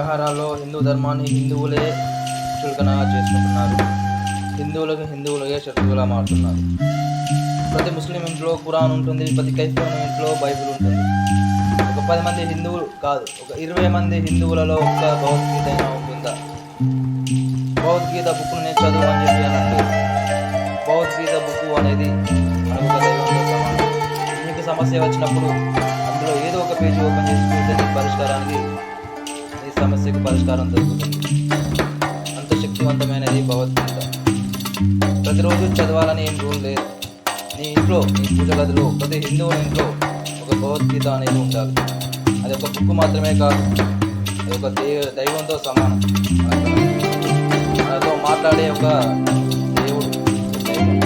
వ్యవహారాల్లో హిందూ ధర్మాన్ని హిందువులే చులకనగా చేసుకుంటున్నారు. హిందువులుగా శత్రువులా మారుతున్నారు. ప్రతి ముస్లిం ఇంట్లో ఖురాన్ ఉంటుంది. ప్రతి క్రైస్తవ ఇంట్లో బైబిల్ ఉంటుంది. ఒక 10 మంది హిందువులు కాదు, ఒక 20 మంది హిందువులలో ఒక్క భగవద్గీత అయినా ఉంటుందా? భగవద్గీత బుక్ను నేను చదువు అని చెప్పి అన్నట్టు భగవద్గీత బుక్ అనేది మనకు ఒక దైవంతో సమానం. మీకు సమస్య వచ్చినప్పుడు అందులో ఏదో ఒక పేజీ ఓపెన్ చేసి చూస్తే నీ సమస్యకు పరిష్కారం దొరుకుతుంది. అంత శక్తివంతమైనది భగవద్గీత. ప్రతిరోజు చదవాలని ఏం రూల్ లేదు. నీ పూజ గదిలో ప్రతి హిందువుని ఇంట్లో ఒక భగవద్గీత అనేది ఉండాలి. అది ఒక బుక్ మాత్రమే కాదు, అది ఒక దైవంతో సమానం. మనతో మాట్లాడే ఒక దేవుడు, దైవం.